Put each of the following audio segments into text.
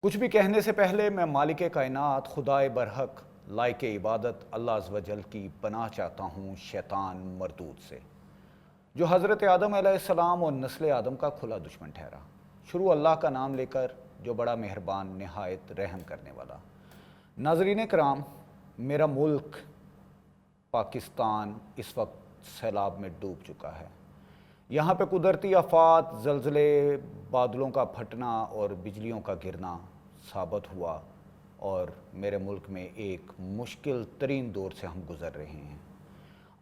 کچھ بھی کہنے سے پہلے میں مالک کائنات خدائے برحق لائق عبادت اللہ عز و جل کی پناہ چاہتا ہوں شیطان مردود سے، جو حضرت آدم علیہ السلام اور نسل آدم کا کھلا دشمن ٹھہرا۔ شروع اللہ کا نام لے کر جو بڑا مہربان نہایت رحم کرنے والا۔ ناظرین کرام، میرا ملک پاکستان اس وقت سیلاب میں ڈوب چکا ہے۔ یہاں پہ قدرتی آفات، زلزلے، بادلوں کا پھٹنا اور بجلیوں کا گرنا ثابت ہوا اور میرے ملک میں ایک مشکل ترین دور سے ہم گزر رہے ہیں۔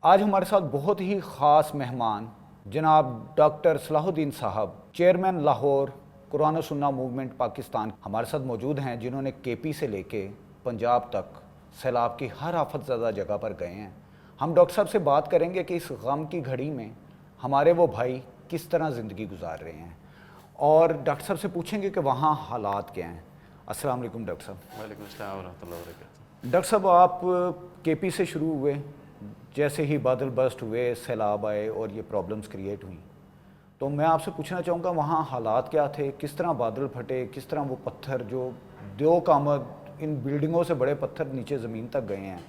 آج ہمارے ساتھ بہت ہی خاص مہمان جناب ڈاکٹر صلاح الدین صاحب، چیئرمین لاہور قرآن و سنہ موومنٹ پاکستان ہمارے ساتھ موجود ہیں، جنہوں نے کے پی سے لے کے پنجاب تک سیلاب کی ہر آفت زدہ جگہ پر گئے ہیں۔ ہم ڈاکٹر صاحب سے بات کریں گے کہ اس غم کی گھڑی میں ہمارے وہ بھائی کس طرح زندگی گزار رہے ہیں، اور ڈاکٹر صاحب سے پوچھیں گے کہ وہاں حالات کیا ہیں۔ السلام علیکم ڈاکٹر صاحب۔ وعلیکم السلام ورحمۃ اللہ وبرکاتہ۔ ڈاکٹر صاحب، آپ کے پی سے شروع ہوئے، جیسے ہی بادل برسٹ ہوئے، سیلاب آئے اور یہ پرابلمز کریٹ ہوئیں، تو میں آپ سے پوچھنا چاہوں گا وہاں حالات کیا تھے، کس طرح بادل پھٹے، کس طرح وہ پتھر جو دیوک آمد ان بلڈنگوں سے بڑے پتھر نیچے زمین تک گئے ہیں،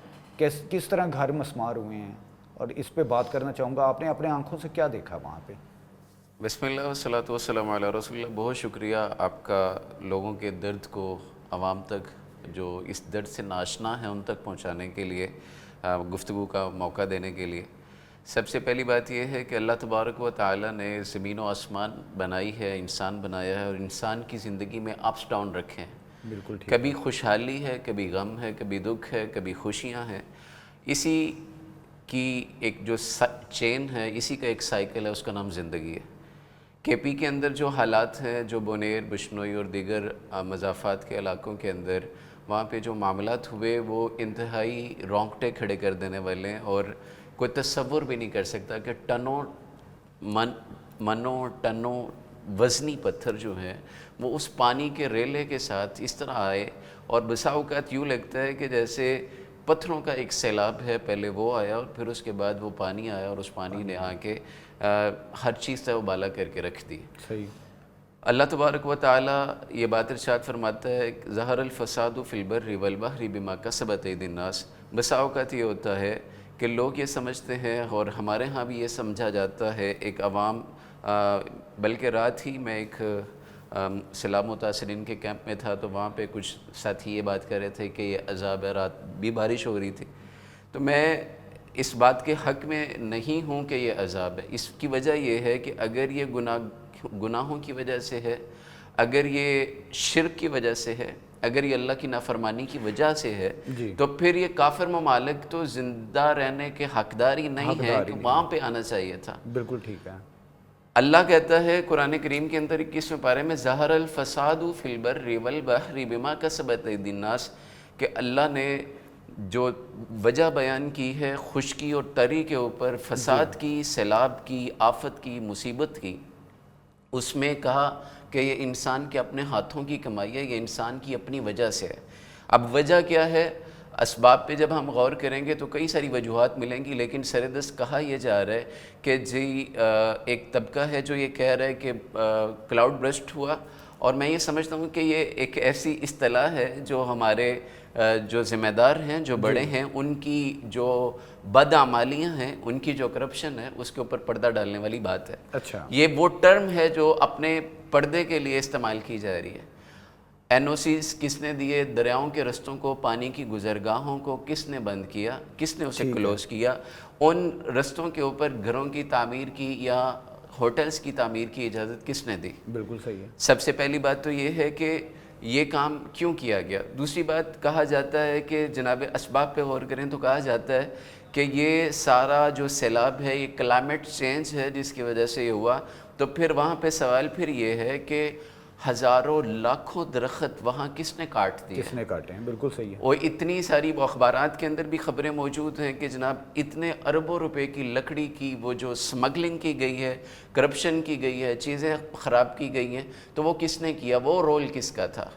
کس طرح گھر مسمار ہوئے ہیں، اور اس پہ بات کرنا چاہوں گا آپ نے اپنے آنکھوں سے کیا دیکھا وہاں پہ؟ بسم اللہ والصلاۃ والسلام علی رسول اللہ۔ بہت شکریہ آپ کا لوگوں کے درد کو عوام تک، جو اس درد سے ناشنا ہیں، ان تک پہنچانے کے لیے، گفتگو کا موقع دینے کے لیے۔ سب سے پہلی بات یہ ہے کہ اللہ تبارک و تعالیٰ نے زمین و آسمان بنائی ہے، انسان بنایا ہے، اور انسان کی زندگی میں اپس ڈاؤن رکھے ہیں۔ بالکل ٹھیک۔ کبھی خوشحالی ہے، کبھی غم ہے، کبھی دکھ ہے، کبھی خوشیاں ہیں۔ اسی کی ایک جو چین ہے، اسی کا ایک سائیکل ہے، اس کا نام زندگی ہے۔ کے پی کے اندر جو حالات ہیں، جو بونیر، بشنوئی اور دیگر مضافات کے علاقوں کے اندر وہاں پہ جو معاملات ہوئے، وہ انتہائی رونگٹے کھڑے کر دینے والے ہیں، اور کوئی تصور بھی نہیں کر سکتا کہ ٹنوں وزنی پتھر جو ہیں وہ اس پانی کے ریلے کے ساتھ اس طرح آئے، اور بسا اوقات یوں لگتا ہے کہ جیسے پتھروں کا ایک سیلاب ہے، پہلے وہ آیا اور پھر اس کے بعد وہ پانی آیا، اور اس پانی نے آ کے ہر چیز سے ابالا کر کے رکھ دی۔ صحیح۔ اللہ تبارک و تعالیٰ یہ بات ارشاد فرماتا ہے، ظہر الفساد فی البر والبحر بما کسبت ایدی الناس۔ بسا اوقات یہ ہوتا ہے کہ لوگ یہ سمجھتے ہیں، اور ہمارے ہاں بھی یہ سمجھا جاتا ہے، ایک عوام، بلکہ رات ہی میں ایک سیلاب متاثرین کے کیمپ میں تھا، تو وہاں پہ کچھ ساتھی یہ بات کر رہے تھے کہ یہ عذاب ہے، رات بھی بارش ہو رہی تھی۔ تو میں اس بات کے حق میں نہیں ہوں کہ یہ عذاب ہے۔ اس کی وجہ یہ ہے کہ اگر یہ گناہوں کی وجہ سے ہے، اگر یہ شرک کی وجہ سے ہے، اگر یہ اللہ کی نافرمانی کی وجہ سے ہے، جی۔ تو پھر یہ کافر ممالک تو زندہ رہنے کے حقدار ہی نہیں ہے کہ وہاں پہ آنا چاہیے تھا۔ بالکل ٹھیک ہے۔ اللہ کہتا ہے قرآن کریم کے اندر 21ویں پارے میں، ظہر الفساد فی البر والبحر بما کسبت ایدی الناس، کہ اللہ نے جو وجہ بیان کی ہے خشکی اور تری کے اوپر، فساد کی، سیلاب کی، آفت کی، مصیبت کی، اس میں کہا کہ یہ انسان کے اپنے ہاتھوں کی کمائی ہے، یہ انسان کی اپنی وجہ سے ہے۔ اب وجہ کیا ہے؟ اسباب پہ جب ہم غور کریں گے تو کئی ساری وجوہات ملیں گی، لیکن سردست کہا یہ جا رہا ہے کہ ایک طبقہ ہے جو یہ کہہ رہا ہے کہ کلاؤڈ برسٹ ہوا، اور میں یہ سمجھتا ہوں کہ یہ ایک ایسی اصطلاح ہے جو ہمارے جو ذمہ دار ہیں، جو بڑے ہیں، ان کی جو بدعمالیاں ہیں، ان کی جو کرپشن ہے، اس کے اوپر پردہ ڈالنے والی بات ہے۔ اچھا۔ یہ وہ ٹرم ہے جو اپنے پردے کے لیے استعمال کی جا رہی ہے۔ این او سیز کس نے دیے؟ دریاؤں کے رستوں کو، پانی کی گزرگاہوں کو کس نے بند کیا؟ کس نے اسے کلوز کیا؟ ان رستوں کے اوپر گھروں کی تعمیر کی یا ہوٹلز کی تعمیر کی اجازت کس نے دی؟ بالکل صحیح ہے۔ سب سے پہلی بات تو یہ ہے کہ یہ کام کیوں کیا گیا۔ دوسری بات، کہا جاتا ہے کہ جناب اسباب پہ غور کریں تو کہا جاتا ہے کہ یہ سارا جو سیلاب ہے، یہ کلائمیٹ چینج ہے جس کی وجہ سے یہ ہوا۔ تو پھر وہاں پہ سوال پھر یہ ہے کہ ہزاروں لاکھوں درخت وہاں کس نے کاٹ دیے؟ کس نے کاٹے ہیں؟ بالکل صحیح ہے۔ اور اتنی ساری اخبارات کے اندر بھی خبریں موجود ہیں کہ جناب اتنے اربوں روپے کی لکڑی کی وہ جو سمگلنگ کی گئی ہے، کرپشن کی گئی ہے، چیزیں خراب کی گئی ہیں، تو وہ کس نے کیا؟ وہ رول کس کا تھا؟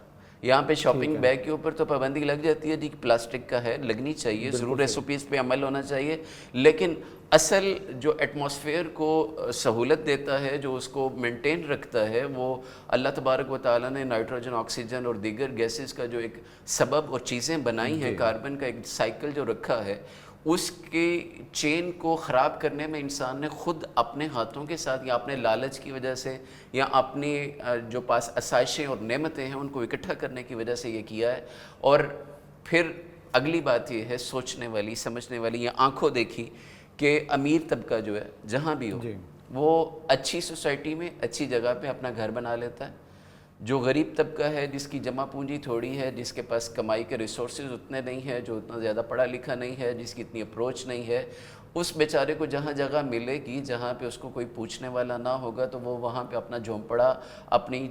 یہاں پہ شاپنگ بیگ کے اوپر تو پابندی لگ جاتی ہے جی پلاسٹک کا ہے، لگنی چاہیے، ضرور ریسیپیز پہ عمل ہونا چاہیے، لیکن اصل جو ایٹماسفیئر کو سہولت دیتا ہے، جو اس کو مینٹین رکھتا ہے، وہ اللہ تبارک و تعالیٰ نے نائٹروجن، آکسیجن اور دیگر گیسز کا جو ایک سبب اور چیزیں بنائی ہیں، کاربن کا ایک سائیکل جو رکھا ہے، اس کے چین کو خراب کرنے میں انسان نے خود اپنے ہاتھوں کے ساتھ یا اپنے لالچ کی وجہ سے یا اپنی جو پاس آسائشیں اور نعمتیں ہیں ان کو اکٹھا کرنے کی وجہ سے یہ کیا ہے۔ اور پھر اگلی بات یہ ہے سوچنے والی، سمجھنے والی یا آنکھوں دیکھی کہ امیر طبقہ جو ہے جہاں بھی ہو وہ اچھی سوسائٹی میں اچھی جگہ پہ اپنا گھر بنا لیتا ہے، جو غریب طبقہ ہے جس کی جمع پونجی تھوڑی ہے، جس کے پاس کمائی کے ریسورسز اتنے نہیں ہیں، جو اتنا زیادہ پڑھا لکھا نہیں ہے، جس کی اتنی اپروچ نہیں ہے، اس بیچارے کو جہاں جگہ ملے گی جہاں پہ اس کو کوئی پوچھنے والا نہ ہوگا تو وہ وہاں پہ اپنا جھونپڑا، اپنی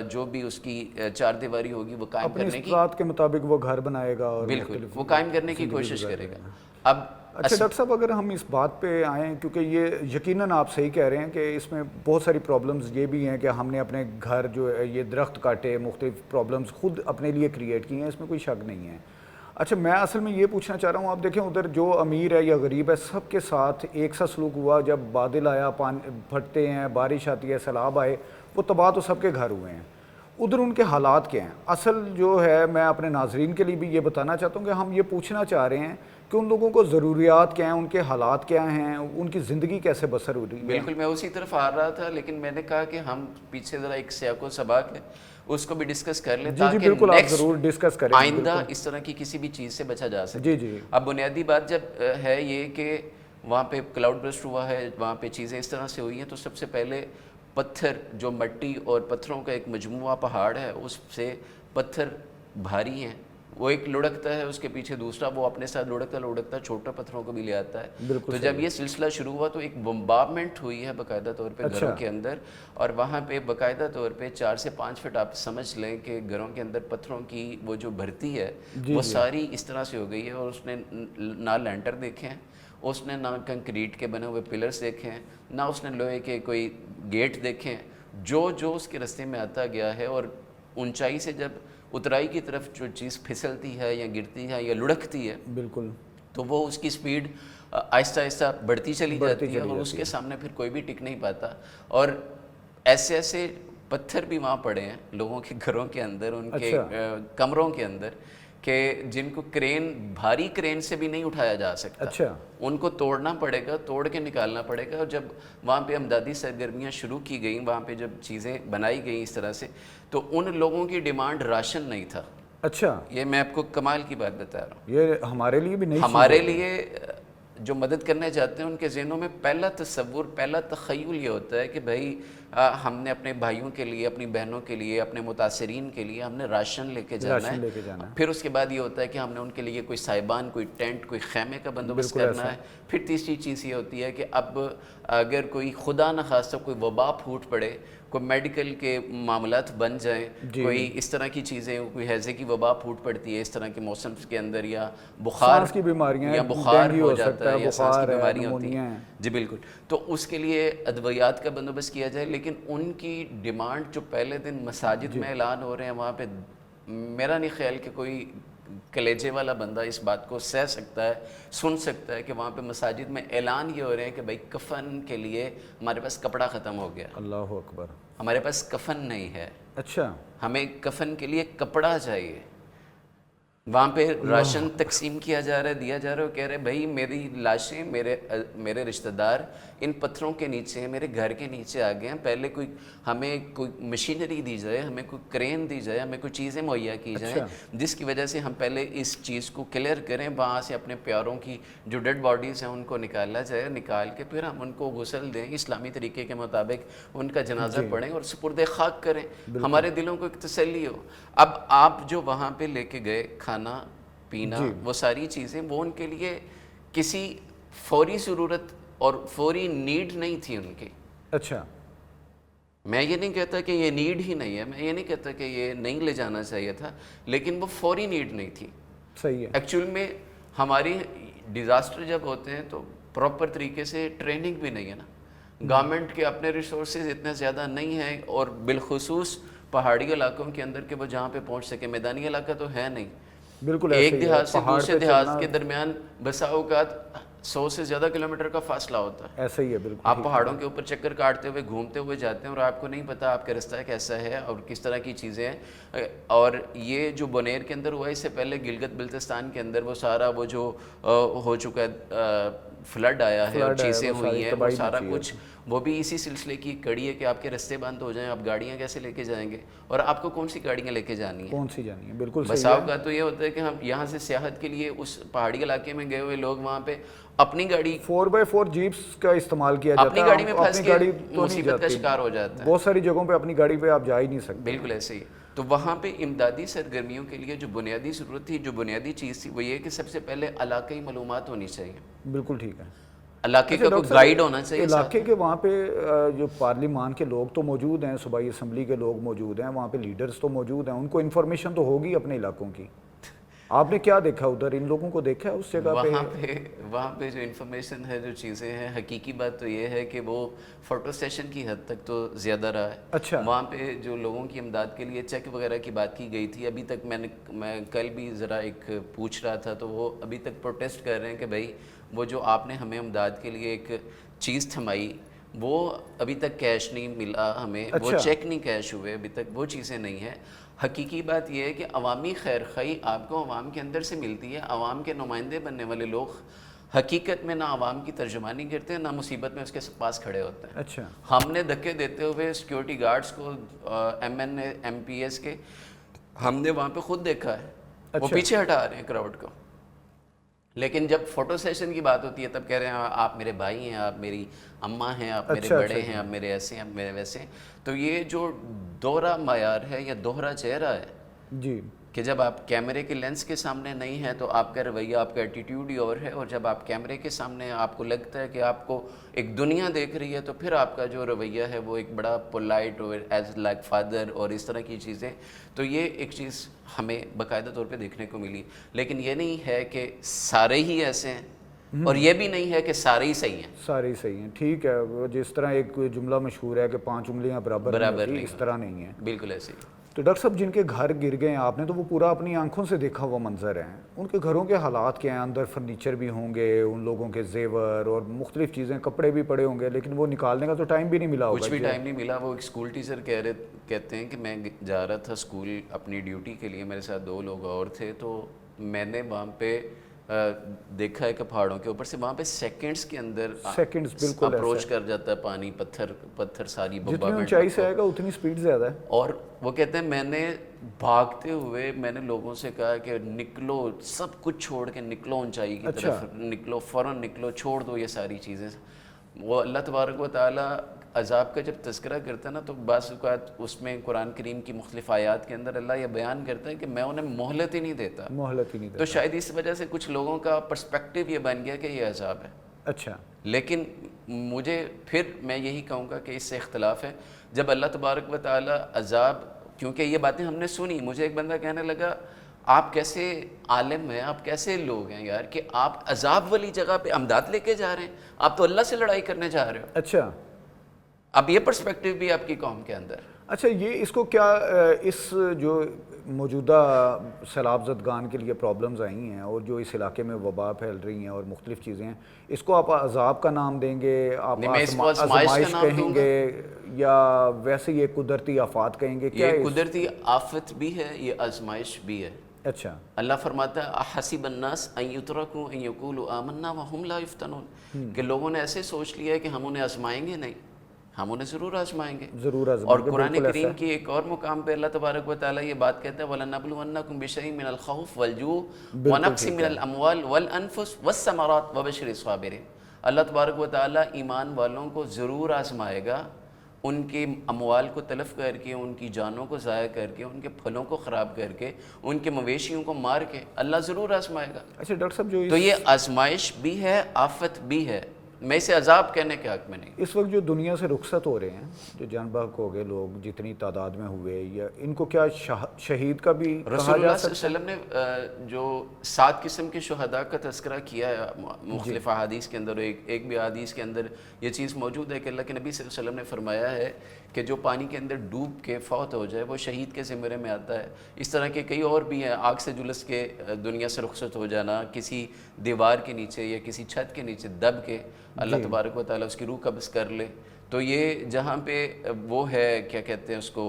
جو بھی اس کی چار دیواری ہوگی وہ قائم اپنی کرنے کی، استطاعت کے مطابق وہ گھر بنائے گا اور بالکل وہ قائم کرنے کی کوشش کرے گا۔ اب اچھا ڈاکٹر صاحب، اگر ہم اس بات پہ آئیں، کیونکہ یہ یقیناً آپ صحیح کہہ رہے ہیں کہ اس میں بہت ساری پرابلمز یہ بھی ہیں کہ ہم نے اپنے گھر جو یہ درخت کاٹے، مختلف پرابلمز خود اپنے لیے کریٹ کی ہیں، اس میں کوئی شک نہیں ہے۔ اچھا میں اصل میں یہ پوچھنا چاہ رہا ہوں، آپ دیکھیں ادھر جو امیر ہے یا غریب ہے سب کے ساتھ ایک سا سلوک ہوا، جب بادل آیا، پانی پھٹتے ہیں، بارش آتی ہے، سیلاب آئے، وہ تباہ تو سب کے گھر ہوئے ہیں۔ ادھر ان کے حالات کیا ہیں؟ اصل جو ہے میں اپنے ناظرین کے لیے بھی یہ بتانا چاہتا ہوں کہ ہم یہ پوچھنا چاہ رہے ہیں کہ ان لوگوں کو ضروریات کیا ہیں، ان کے حالات کیا ہیں، ان کی زندگی کیسے بسر ہو رہی ہے۔ بالکل میں اسی طرف آ رہا تھا، لیکن میں نے کہا کہ ہم پیچھے ذرا ایک سیاق و سباق ہے اس کو بھی ڈسکس کر لیں جی تاکہ بالکل، آپ ضرور ڈسکس کریں، آئندہ اس طرح کی کسی بھی چیز سے بچا جا سکے۔ جی جی اب بنیادی بات جب ہے یہ کہ وہاں پہ کلاؤڈ برسٹ ہوا ہے، وہاں پہ چیزیں اس طرح سے ہوئی ہیں، تو سب سے پہلے پتھر جو مٹی اور پتھروں کا ایک مجموعہ پہاڑ ہے، اس سے پتھر بھاری ہیں، وہ ایک لڑکتا ہے، اس کے پیچھے دوسرا وہ اپنے ساتھ لڑکتا چھوٹا پتھروں کو بھی لے آتا ہے۔ تو جب یہ سلسلہ شروع ہوا تو ایک بمبارمنٹ ہوئی ہے باقاعدہ طور پہ گھروں کے اندر، اور وہاں پہ باقاعدہ طور پہ 4 سے 5 فٹ آپ سمجھ لیں کہ گھروں کے اندر پتھروں کی وہ جو بھرتی ہے وہ ساری اس طرح سے ہو گئی ہے، اور اس نے نہ لینٹر دیکھے ہیں، اس نے نہ کنکریٹ کے بنے ہوئے پلرز دیکھے ہیں، نہ اس نے لوہے کے کوئی گیٹ دیکھے ہیں، جو اس کے رستے میں آتا گیا ہے، اور اونچائی سے جب اترائی کی طرف جو چیز پھسلتی ہے یا گرتی ہے یا لڑکتی ہے بالکل، تو وہ اس کی سپیڈ آہستہ آہستہ بڑھتی چلی جاتی ہے، اور اس کے سامنے پھر کوئی بھی ٹک نہیں پاتا۔ اور ایسے ایسے پتھر بھی وہاں پڑے ہیں لوگوں کے گھروں کے اندر، ان کے کمروں کے اندر، کہ جن کو بھاری کرین سے بھی نہیں اٹھایا جا سکتا، ان کو توڑنا پڑے گا، توڑ کے نکالنا پڑے گا۔ اور جب وہاں پہ امدادی سرگرمیاں شروع کی گئیں، وہاں پہ جب چیزیں بنائی گئیں اس طرح سے، تو ان لوگوں کی ڈیمانڈ راشن نہیں تھا۔ اچھا، یہ میں آپ کو کمال کی بات بتا رہا ہوں، یہ ہمارے لیے بھی نہیں، ہمارے لیے جو مدد کرنے جاتے ہیں ان کے ذہنوں میں پہلا تصور، پہلا تخیل یہ ہوتا ہے کہ بھائی ہم نے اپنے بھائیوں کے لیے، اپنی بہنوں کے لیے، اپنے متاثرین کے لیے ہم نے راشن لے کے جانا ہے۔ پھر اس کے بعد یہ ہوتا ہے کہ ہم نے ان کے لیے کوئی سائبان، کوئی ٹینٹ، کوئی خیمے کا بندوبست کرنا ہے۔ پھر تیسری چیز یہ ہوتی ہے کہ اب اگر کوئی خدا نخواستہ کوئی وبا پھوٹ پڑے، کوئی میڈیکل کے معاملات بن جائیں، کوئی اس طرح کی چیزیں، کوئی ہیضے کی وبا پھوٹ پڑتی ہے اس طرح کے موسم کے اندر، یا بخار کی بیماریاں، یا بخار ہو جاتا ہے، یا سانس کی بیماریاں ہوتی ہیں، جی بالکل، تو اس کے لیے ادویات کا بندوبست کیا جائے۔ لیکن ان کی ڈیمانڈ جو پہلے دن مساجد میں اعلان ہو رہے ہیں، وہاں پہ میرا نہیں خیال کہ کوئی کلیجے والا بندہ اس بات کو سہ سکتا ہے، سن سکتا ہے کہ وہاں پہ مساجد میں اعلان یہ ہو رہے ہیں کہ بھائی کفن کے لیے ہمارے پاس کپڑا ختم ہو گیا، اللہ اکبر، ہمارے پاس کفن نہیں ہے، اچھا ہمیں کفن کے لیے کپڑا چاہیے۔ وہاں پہ راشن تقسیم کیا جا رہا ہے، دیا جا رہا ہے، وہ کہہ رہے بھائی میری لاشیں، میرے رشتہ دار ان پتھروں کے نیچے، میرے گھر کے نیچے آ گئے ہیں، پہلے ہمیں کوئی مشینری دی جائے، ہمیں کوئی کرین دی جائے، ہمیں کوئی چیزیں مہیا کی جائیں جس کی وجہ سے ہم پہلے اس چیز کو کلیئر کریں، وہاں سے اپنے پیاروں کی جو ڈیڈ باڈیز ہیں ان کو نکالا جائے، نکال کے پھر ہم ان کو غسل دیں، اسلامی طریقے کے مطابق ان کا جنازہ پڑھیں اور سپرد خاک کریں، ہمارے دلوں کو ایک تسلی ہو۔ اب آپ جو وہاں پہ لے کے گئے کھانا پینا، وہ ساری چیزیں، وہ ان کے لیے کسی فوری ضرورت اور فوری نیڈ نہیں تھی ان کی۔ اچھا، میں یہ نہیں کہتا کہ یہ نیڈ ہی نہیں ہے، میں یہ نہیں کہتا کہ یہ نہیں لے جانا چاہیے تھا، لیکن وہ فوری نیڈ نہیں تھی۔ صحیح ہے، ایکچوئل میں ہماری ڈیزاسٹر جب ہوتے ہیں تو پراپر طریقے سے ٹریننگ بھی نہیں ہے نا، گورنمنٹ کے اپنے ریسورسز اتنے زیادہ نہیں ہیں، اور بالخصوص پہاڑی علاقوں کے اندر کہ وہ جہاں پہ پہنچ سکے. میدانی علاقہ تو ہے نہیں. بالکل ایسے ایک ہی ہے، دیہات سے پہاڑ دوسرے پہ دیہات چلنا کے درمیان بسا اوقات 100 سے زیادہ کلومیٹر کا فاصلہ ہوتا ہے. ایسا ہی ہے بالکل. آپ پہاڑوں کے اوپر چکر کاٹتے ہوئے گھومتے ہوئے جاتے ہیں اور آپ کو نہیں پتا آپ کا رستہ کیسا ہے اور کس طرح کی چیزیں ہیں. اور یہ جو بونیر کے اندر ہوا اس سے پہلے گلگت بلتستان کے اندر وہ سارا وہ جو ہو چکا ہے فلڈ آیا ہے اور چیزیں ہوئی ہیں وہ سارا کچھ وہ بھی اسی سلسلے کی کڑی ہے کہ آپ کے رستے بند ہو جائیں. آپ گاڑیاں کیسے لے کے جائیں گے اور آپ کو کون سی گاڑیاں لے کے جانی ہیں, کون سی جانی ہے. بالکل صحیح بساؤ کا تو یہ ہوتا ہے کہ ہم یہاں سے سیاحت کے لیے اس پہاڑی علاقے میں گئے ہوئے لوگ وہاں پہ اپنی گاڑی 4x4 جیپس کا استعمال کیا جاتا ہے. اپنی گاڑی میں پھنس اپنی کے گاڑی تو نہیں مصیبت کا جاتی, شکار ہو جاتا ہے. بہت ساری جگہوں پہ اپنی گاڑی پہ آپ جا ہی نہیں سکتے. بالکل ایسے ہی. تو وہاں پہ امدادی سرگرمیوں کے لیے جو بنیادی ضرورت تھی, جو بنیادی چیز تھی وہ یہ کہ سب سے پہلے علاقائی معلومات ہونی چاہیے. بالکل ٹھیک ہے. علاقے کا کوئی گائیڈ ہونا چاہیے. علاقے کے وہاں پہ جو پارلیمان کے لوگ تو موجود ہیں, صوبائی اسمبلی کے لوگ موجود ہیں, وہاں پہ لیڈرز تو موجود ہیں, ان کو انفارمیشن تو ہوگی اپنے علاقوں کی. آپ نے کیا دیکھا ادھر, ان لوگوں کو دیکھا ہے اس جگہ پہ؟ وہاں پہ جو انفارمیشن ہے, جو چیزیں ہیں, حقیقی بات تو یہ ہے کہ وہ فوٹو سیشن کی حد تک تو زیادہ رہا ہے. اچھا. وہاں پہ جو لوگوں کی امداد کے لیے چیک وغیرہ کی بات کی گئی تھی, ابھی تک میں کل بھی ذرا ایک پوچھ رہا تھا تو وہ ابھی تک پروٹیسٹ کر رہے ہیں کہ بھائی وہ جو آپ نے ہمیں امداد کے لیے ایک چیز تھمائی وہ ابھی تک کیش نہیں ملا ہمیں, وہ چیک نہیں کیش ہوئے ابھی تک, وہ چیزیں نہیں ہیں. حقیقی بات یہ ہے کہ عوامی خیر خواہی آپ کو عوام کے اندر سے ملتی ہے. عوام کے نمائندے بننے والے لوگ حقیقت میں نہ عوام کی ترجمانی کرتے ہیں, نہ مصیبت میں اس کے پاس کھڑے ہوتے ہیں. اچھا. ہم نے دھکے دیتے ہوئے سیکیورٹی گارڈز کو, ایم پی ایس کے, ہم نے وہاں پہ خود دیکھا ہے وہ پیچھے ہٹا رہے ہیں کراؤڈ کو. لیکن جب فوٹو سیشن کی بات ہوتی ہے تب کہہ رہے ہیں آپ میرے بھائی ہیں, آپ میری اماں ہیں, آپ میرے بڑے ہیں, آپ میرے ایسے ہیں, آپ میرے ویسے ہیں. تو یہ جو دوہرا معیار ہے یا دوہرا چہرہ ہے جی, کہ جب آپ کیمرے کے لینس کے سامنے نہیں ہیں تو آپ کا رویہ, آپ کا ایٹیٹیوڈ ہی اور ہے, اور جب آپ کیمرے کے سامنے آپ کو لگتا ہے کہ آپ کو ایک دنیا دیکھ رہی ہے تو پھر آپ کا جو رویہ ہے وہ ایک بڑا پولائٹ اور ایز لائک فادر اور اس طرح کی چیزیں. تو یہ ایک چیز ہمیں باقاعدہ طور پہ دیکھنے کو ملی. لیکن یہ نہیں ہے کہ سارے ہی ایسے ہیں اور یہ بھی نہیں ہے کہ سارے ہی صحیح ہیں. سارے ہی صحیح ہیں, ٹھیک ہے. جس طرح ایک جملہ مشہور ہے کہ 5 انگلیاں برابر نہیں, اس طرح نہیں ہے. بالکل ایسے ہی. تو ڈاکٹر صاحب جن کے گھر گر گئے ہیں, آپ نے تو وہ پورا اپنی آنکھوں سے دیکھا ہوا منظر ہے, ان کے گھروں کے حالات کیا ہیں؟ اندر فرنیچر بھی ہوں گے, ان لوگوں کے زیور اور مختلف چیزیں, کپڑے بھی پڑے ہوں گے, لیکن وہ نکالنے کا تو ٹائم بھی نہیں ملا ہوگا. کچھ بھی ٹائم نہیں ملا. وہ ایک اسکول ٹیچر کہتے ہیں کہ میں جا رہا تھا اسکول اپنی ڈیوٹی کے لیے, میرے ساتھ 2 لوگ اور تھے, تو میں نے وہاں پہ دیکھا ہے کہ پہاڑوں کے اوپر سے وہاں پہ سیکنڈز کے اندر اپروچ کر جاتا ہے پانی, پتھر ساری جتنی اونچائی سے آئے گا اتنی سپیڈ زیادہ ہے. اور وہ کہتے ہیں میں نے بھاگتے ہوئے میں نے لوگوں سے کہا کہ نکلو, سب کچھ چھوڑ کے نکلو اونچائی کی طرف, نکلو فوراً نکلو, چھوڑ دو یہ ساری چیزیں. وہ اللہ تبارک و تعالیٰ عذاب کا جب تذکرہ کرتا ہے نا تو بعض اوقات اس میں قرآن کریم کی مختلف آیات کے اندر اللہ یہ بیان کرتا ہے کہ میں انہیں مہلت ہی نہیں دیتا. تو شاید اس وجہ سے کچھ لوگوں کا پرسپیکٹیو یہ بن گیا کہ یہ عذاب ہے. اچھا. لیکن مجھے پھر میں یہی کہوں گا کہ اس سے اختلاف ہے. جب اللہ تبارک و تعالیٰ عذاب, کیونکہ یہ باتیں ہم نے سنی, مجھے ایک بندہ کہنے لگا آپ کیسے عالم ہیں, آپ کیسے لوگ ہیں یار کہ آپ عذاب والی جگہ پہ امداد لے کے جا رہے ہیں, آپ تو اللہ سے لڑائی کرنے جا رہے ہو. اچھا. اب یہ پرسپیکٹیو بھی آپ کی قوم کے اندر. اچھا, یہ اس کو کیا اس جو موجودہ سیلاب زدگان کے لیے پرابلمز آئی ہیں اور جو اس علاقے میں وبا پھیل رہی ہیں اور مختلف چیزیں ہیں, اس کو آپ عذاب کا نام دیں گے, آپ آزمائش کہیں گے, یا ویسے یہ قدرتی آفات کہیں گے؟ کیا یہ قدرتی آفت بھی ہے, یہ آزمائش بھی ہے. اچھا. اللہ فرماتا ہے حسب الناس ان یترکوا ان یقولوا آمنا وهم لا یفتنون, کہ لوگوں نے ایسے سوچ لیا ہے کہ ہم انہیں آزمائیں گے. نہیں, ہم انہیں ضرور آزمائیں گے. اور قرآن کریم کی ایک اور مقام پہ اللہ تبارک و تعالیٰ یہ بات کہتا ہے وَلَنَبْلُوَنَّكُمْ بِشَيْءٍ مِّنَ الْخَوْفِ وَالْجُوعِ وَنَقْصٍ مِّنَ الْأَمْوَالِ وَالْأَنفُسِ وَالثَّمَرَاتِ وَبَشِّرِ الصَّابِرِينَ. اللہ تبارک و تعالیٰ ایمان والوں کو ضرور آزمائے گا, ان کے اموال کو تلف کر کے, ان کی جانوں کو ضائع کر کے, ان کے پھلوں کو خراب کر کے, ان کے مویشیوں کو مار کے اللہ ضرور آزمائے گا. اچھا ڈاکٹر صاحب, جو تو یہ آزمائش بھی ہے, آفت بھی ہے, میں اسے عذاب کہنے کے حق میں نہیں. اس وقت جو دنیا سے رخصت ہو رہے ہیں, جو جان بحق ہو گئے لوگ جتنی تعداد میں ہوئے, یا ان کو کیا شہید کا بھی کہا رسول جا اللہ سکتا ہے؟ صلی اللہ علیہ وسلم نے جو 7 قسم کے شہداء کا تذکرہ کیا ہے مختلف احادیث کے اندر, ایک بھی احادیث کے اندر یہ چیز موجود ہے کہ اللہ کے نبی صلی اللہ علیہ وسلم نے فرمایا ہے کہ جو پانی کے اندر ڈوب کے فوت ہو جائے وہ شہید کے زمرے میں آتا ہے. اس طرح کے کئی اور بھی ہیں. آگ سے جلس کے دنیا سے رخصت ہو جانا, کسی دیوار کے نیچے یا کسی چھت کے نیچے دب کے اللہ تبارک و تعالیٰ اس کی روح قبض کر لے. تو یہ جہاں پہ وہ ہے کیا کہتے ہیں اس کو,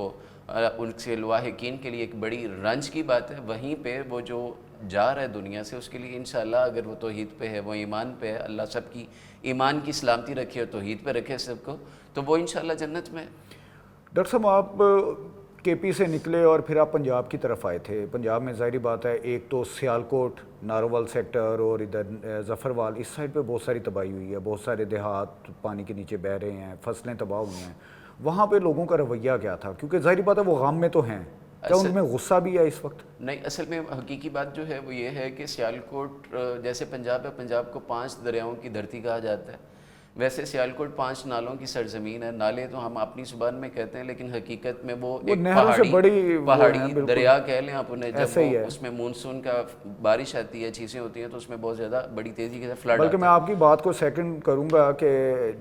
ان سے لواحقین کے لیے ایک بڑی رنج کی بات ہے, وہیں پہ وہ جو جا رہا ہے دنیا سے اس کے لیے انشاءاللہ اگر وہ توحید پہ ہے, وہ ایمان پہ ہے, اللہ سب کی ایمان کی سلامتی رکھے اور توحید پہ رکھے سب کو, تو وہ انشاءاللہ جنت میں. ڈاکٹر صاحب آپ کے پی سے نکلے اور پھر آپ پنجاب کی طرف آئے تھے. پنجاب میں ظاہری بات ہے ایک تو سیالکوٹ, ناروول سیکٹر اور ادھر ظفروال, اس سائڈ پہ بہت ساری تباہی ہوئی ہے, بہت سارے دیہات پانی کے نیچے بہہ رہے ہیں, فصلیں تباہ ہوئی ہیں. وہاں پہ لوگوں کا رویہ کیا تھا؟ کیونکہ ظاہری بات ہے وہ غم میں تو ہیں, کیا ان میں غصہ بھی ہے اس وقت؟ نہیں, اصل میں حقیقی بات جو ہے وہ یہ ہے کہ سیالکوٹ جیسے پنجاب ہے, پنجاب کو 5 دریاؤں کی دھرتی کہا جاتا ہے. ویسے سیالکوٹ 5 نالوں کی سرزمین ہے. نالے تو ہم اپنی زبان میں کہتے ہیں لیکن حقیقت میں وہ ایک پہاڑی دریا کہہ لیں آپ انہیں. جب اس میں مونسون کا بارش آتی ہے, چیزیں ہوتی ہیں, تو اس میں بہت زیادہ بڑی تیزی کے ساتھ فلڈ آتا ہے. بلکہ میں آپ کی بات کو سیکنڈ کروں گا کہ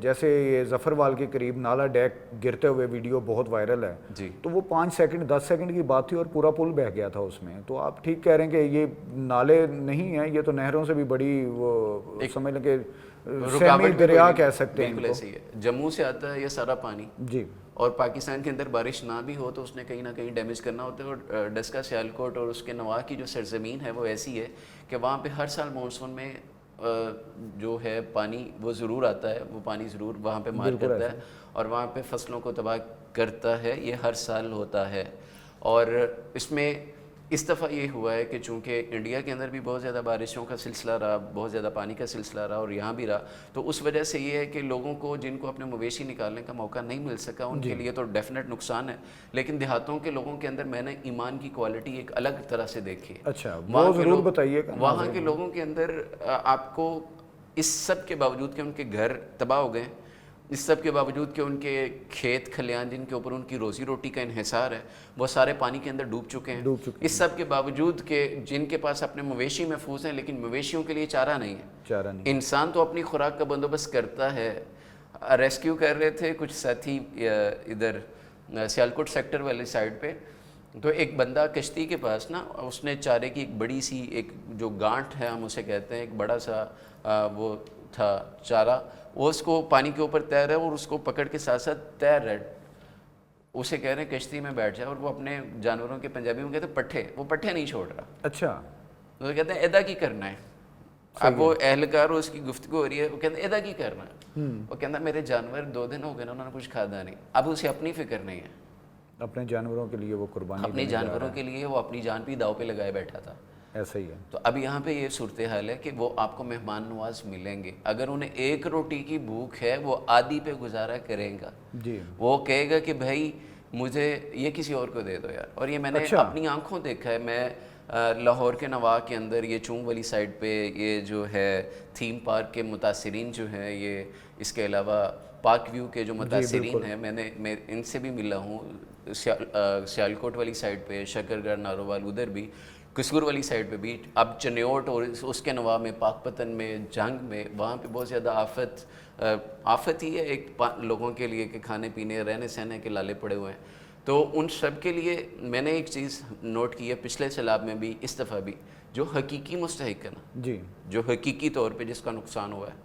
جیسے یہ ظفروال کے قریب نالا ڈیک گرتے ہوئے ویڈیو بہت وائرل ہے جی, تو وہ 5 سیکنڈ 10 سیکنڈ کی بات تھی اور پورا پل بہہ گیا تھا اس میں. تو آپ ٹھیک کہہ رہے ہیں کہ یہ نالے نہیں ہیں, یہ تو نہروں سے بھی بڑی وہ سمجھ لیں کہ سیمی دریا کہہ سکتے ہیں. بالکل ایسے ہی ہے. جموں سے آتا ہے یہ سارا پانی جی, اور پاکستان کے اندر بارش نہ بھی ہو تو اس نے کہیں نہ کہیں ڈیمیج کرنا ہوتا ہے. اور ڈسکا سیالکوٹ اور اس کے نواح کی جو سرزمین ہے وہ ایسی ہے کہ وہاں پہ ہر سال مونسون میں جو ہے پانی وہ ضرور آتا ہے, وہ پانی ضرور وہاں پہ مار کرتا ہے اور وہاں پہ فصلوں کو تباہ کرتا ہے. یہ ہر سال ہوتا ہے. اور اس میں اس دفعہ یہ ہوا ہے کہ چونکہ انڈیا کے اندر بھی بہت زیادہ بارشوں کا سلسلہ رہا, بہت زیادہ پانی کا سلسلہ رہا اور یہاں بھی رہا, تو اس وجہ سے یہ ہے کہ لوگوں کو جن کو اپنے مویشی نکالنے کا موقع نہیں مل سکا ان کے لیے تو ڈیفینیٹ نقصان ہے. لیکن دیہاتوں کے لوگوں کے اندر میں نے ایمان کی کوالٹی ایک الگ طرح سے دیکھی. اچھا, وہ ضرور بتائیے. وہاں کے لوگوں کے اندر آپ کو اس سب کے باوجود کہ ان کے گھر تباہ ہو گئے, اس سب کے باوجود کہ ان کے کھیت کھلیان جن کے اوپر ان کی روزی روٹی کا انحصار ہے وہ سارے پانی کے اندر ڈوب چکے ہیں. اس سب کے باوجود کہ جن کے پاس اپنے مویشی محفوظ ہیں لیکن مویشیوں کے لیے چارہ نہیں ہے. انسان تو اپنی خوراک کا بندوبست کرتا ہے. ریسکیو کر رہے تھے کچھ ساتھی ادھر سیالکوٹ سیکٹر والی سائڈ پہ, تو ایک بندہ کشتی کے پاس نا, اس نے چارے کی ایک بڑی سی ایک جو گانٹ ہے ہم اسے کہتے ہیں, ایک بڑا سا وہ تھا چارہ, وہ اس کو پانی کے اوپر تیر ہے اور اس کو پکڑ کے ساتھ ساتھ تیر رہے. اسے کہہ رہے ہیں کشتی میں بیٹھ جائے, اور وہ اپنے جانوروں کے پنجابی میں کہتے ہیں پٹھے, وہ پٹھے نہیں چھوڑ رہا. اچھا, وہ کہتے ہیں ادا کی کرنا ہے. اب وہ اہلکار اس کی گفتگو ہو رہی ہے, وہ کہتے ہیں ادا کی کرنا ہے. وہ کہتا ہے میرے جانور 2 دن ہو گئے نا, انہوں نے کچھ کھادا نہیں. اب اسے اپنی فکر نہیں ہے, اپنے جانوروں کے لیے وہ قربانی, اپنے جانوروں کے لیے وہ اپنی جان بھی داؤ پہ لگائے بیٹھا تھا. ایسا ہی ہے. تو اب یہاں پہ یہ صورتحال ہے کہ وہ آپ کو مہمان نواز ملیں گے. اگر انہیں 1 روٹی کی بھوک ہے وہ آدھی پہ گزارا کریں گا جی, وہ کہے گا کہ بھائی مجھے یہ کسی اور کو دے دو یار. اور یہ میں نے اپنی آنکھوں دیکھا ہے. میں لاہور کے نواح کے اندر یہ چونگ والی سائڈ پہ یہ جو ہے تھیم پارک کے متاثرین جو ہیں, یہ اس کے علاوہ پارک ویو کے جو متاثرین ہیں, میں ان سے بھی ملا ہوں. سیالکوٹ والی سائڈ پہ, شکرگڑھ, نارووال, ادھر بھی کسور والی سائڈ پہ بھی, اب چنیوٹ اور اس کے نواح میں پاک پتن میں جنگ میں وہاں پہ بہت زیادہ آفت ہی ہے ایک لوگوں کے لیے کہ کھانے پینے رہنے سہنے کے لالے پڑے ہوئے ہیں. تو ان سب کے لیے میں نے ایک چیز نوٹ کی ہے پچھلے سیلاب میں بھی, اس دفعہ بھی, جو حقیقی مستحق ہے نا جی, جو حقیقی طور پہ جس کا نقصان ہوا ہے,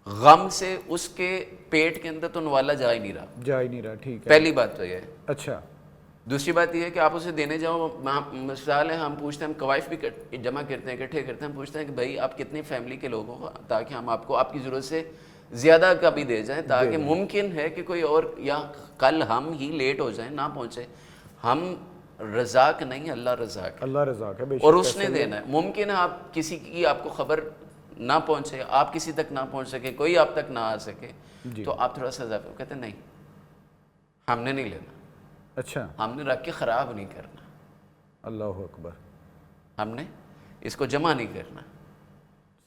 غم سے اس کے پیٹ کے اندر تو نوالا جا ہی نہیں رہا. ٹھیک ہے, پہلی بات تو یہ ہے. اچھا, دوسری بات یہ ہے کہ آپ اسے دینے جاؤ, مثال ہے ہم پوچھتے ہیں, ہم کوائف بھی جمع کرتے ہیں, اکٹھے کرتے ہیں, ہم پوچھتے ہیں کہ بھائی آپ کتنی فیملی کے لوگ ہو, تاکہ ہم آپ کو آپ کی ضرورت سے زیادہ کا بھی دے جائیں, تاکہ ممکن ہے کہ کوئی اور یا کل ہم ہی لیٹ ہو جائیں, نہ پہنچے. ہم رزاق نہیں, اللہ رزاق ہے, اور اس نے دینا ہے. ممکن ہے آپ کسی کی آپ کو خبر نہ پہنچے, آپ کسی تک نہ پہنچ سکے, کوئی آپ تک نہ آ سکے, تو آپ تھوڑا سا اضافہ کہتے ہیں نہیں ہم نے نہیں لینا. اچھا, ہم نے رکھ کے خراب نہیں کرنا, اللہ اکبر, ہم نے اس کو جمع نہیں کرنا.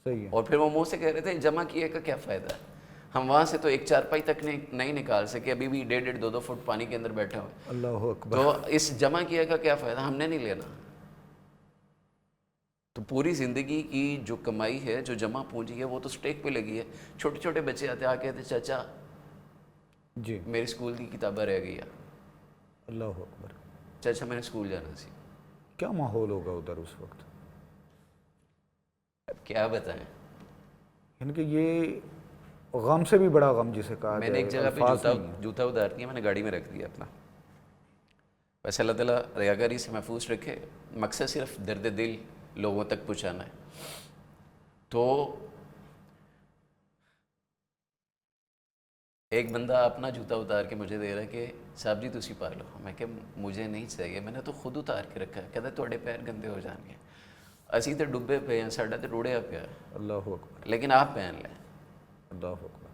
صحیح ہے. اور پھر وہ منہ سے کہہ رہے تھے جمع کیے کا کیا فائدہ ہے, ہم وہاں سے تو 1 چارپائی تک نہیں نکال سکے, ابھی بھی 1.5 2 فٹ پانی کے اندر بیٹھے ہوئے. اللہ اکبر. تو اس جمع کیے کا کیا فائدہ, ہم نے نہیں لینا. تو پوری زندگی کی جو کمائی ہے, جو جمع پونجی ہے, وہ تو سٹیک پہ لگی ہے. چھوٹے چھوٹے بچے آتے آ کے کہتے چاچا جی میری اسکول کی کتابیں رہ گئی ہے, اللہ اکبر. چاچا میں نے اسکول جانا سی. کیا ماحول ہوگا ادھر اس وقت؟ اب کیا بتائیں. یعنی کہ یہ غم سے بھی بڑا غم جسے کہا میں نے جائے، ایک جگہ پہ الفاظ نہیں ہیں. جوتا اتار دیا، میں نے گاڑی میں رکھ دیا اپنا. ویسے اللہ تعالیٰ ریاکاری سے محفوظ رکھے، مقصد صرف درد دل لوگوں تک پہنچانا ہے. تو ایک بندہ اپنا جوتا اتار کے مجھے دے رہا ہے کہ صاحب جی تسی پا لو. میں کہ مجھے نہیں چاہیے، میں نے تو خود اتار کے رکھا ہے. کہتا ہے تھوڑے پیر گندے ہو جان گے. اسی تو ڈبے پے ہیں، ساڈا تو روڑیا پیا ہے، اللہ اکبر. لیکن آپ پہن لیں. اللہ اکبر.